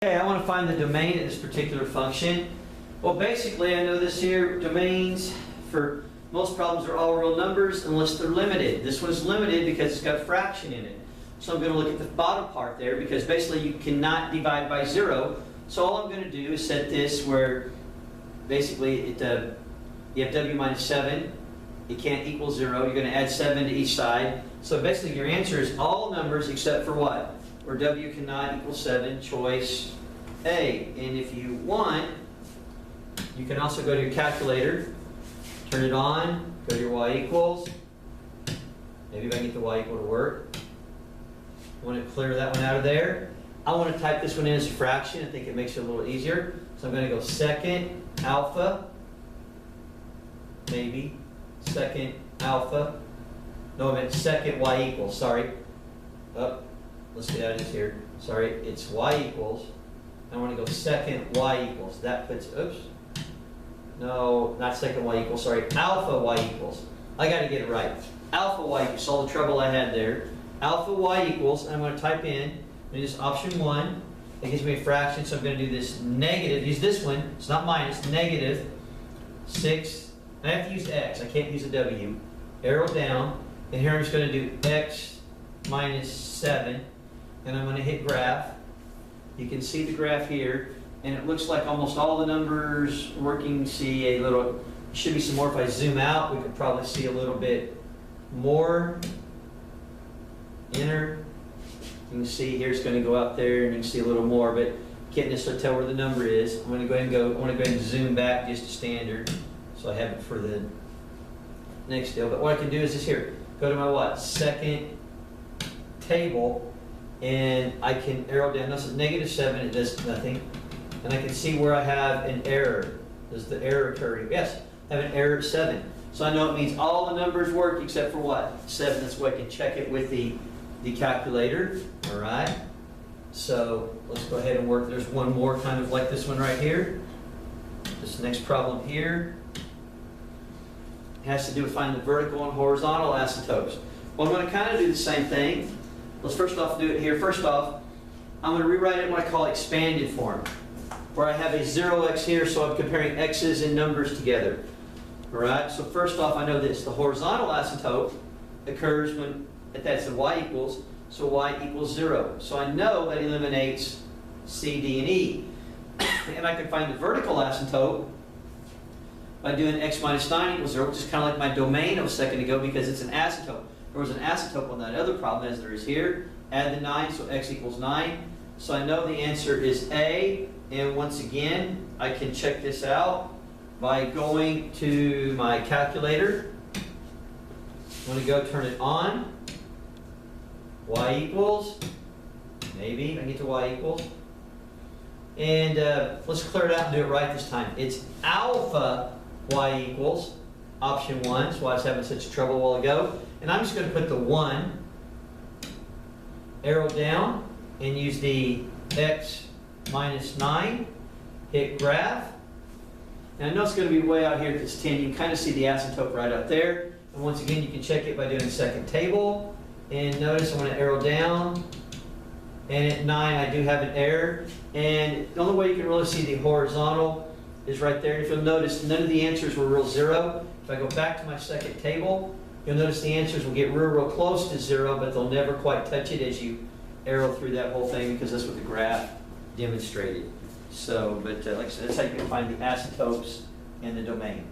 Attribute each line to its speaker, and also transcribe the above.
Speaker 1: Okay, I want to find the domain of this particular function. Well, basically, I know this here, domains for most problems are all real numbers unless they're limited. This one's limited because it's got a fraction in it. So I'm going to look at the bottom part there because basically you cannot divide by 0. So all I'm going to do is set this where basically you have w minus 7. It can't equal 0. You're going to add 7 to each side. So basically your answer is all numbers except for what? Where w cannot equal 7, choice A. And if you want, you can also go to your calculator, turn it on, go to your y equals. Maybe if I can get the y equal to work. I want to clear that one out of there. I want to type this one in as a fraction. I think it makes it a little easier. So I'm going to go second alpha, maybe, second alpha. No, I meant second y equals, sorry. Oh, let's see how it is here. Sorry, it's y equals. I want to go second y equals. That puts, oops. No, not second y equals, sorry. Alpha y equals. I got to get it right. Alpha y equals, all the trouble I had there. Alpha y equals, and I'm going to type in, just option 1. That gives me a fraction, so I'm going to do this negative. Use this one. It's not minus, negative 6. I have to use x. I can't use a w. Arrow down. And here I'm just going to do x minus 7. And I'm going to hit graph. You can see the graph here. And it looks like almost all the numbers working. See a little, should be some more. If I zoom out, we could probably see a little bit more. Enter. You can see here it's going to go out there, and you can see a little more, but can't necessarily tell where the number is. I'm going to go ahead and I want to go ahead and zoom back just to standard, so I have it for the next deal. But what I can do is just here, go to my what? Second table, and I can arrow down. This is negative 7. It does nothing, and I can see where I have an error. Does the error occur? Yes, I have an error at 7. So I know it means all the numbers work except for what? 7. That's why I can check it with the calculator. All right. So let's go ahead and work. There's one more kind of like this one right here. This next problem here has to do with finding the vertical and horizontal asymptotes. Well, I'm going to kind of do the same thing. Let's first off do it here. First off, I'm going to rewrite it in what I call expanded form, where I have a 0x here, so I'm comparing x's and numbers together. All right. So first off, I know this. The horizontal asymptote occurs when that's the y equals, so y equals 0. So I know that eliminates C, D, and E. And I can find the vertical asymptote by doing x minus 9 equals 0, which is kind of like my domain of a second ago because it's an asymptote. There was an asymptote on that other problem as there is here. Add the 9, so x equals 9. So I know the answer is A. And once again, I can check this out by going to my calculator. I'm going to go turn it on. Y equals, maybe I get to y equals. And let's clear it out and do it right this time. It's alpha y equals, option 1. That's why I was having such trouble a while ago. And I'm just going to put the 1, arrow down, and use the x minus 9, hit graph. And I know it's going to be way out here because it's 10. You can kind of see the asymptote right out there. And once again, you can check it by doing second table. And notice I'm going to arrow down. And at 9, I do have an error. And the only way you can really see the horizontal is right there. And if you'll notice, none of the answers were real 0. If I go back to my second table, you'll notice the answers will get real close to 0, but they'll never quite touch it as you arrow through that whole thing because that's what the graph demonstrated. So, but like I said, that's how you can find the asymptotes and the domain.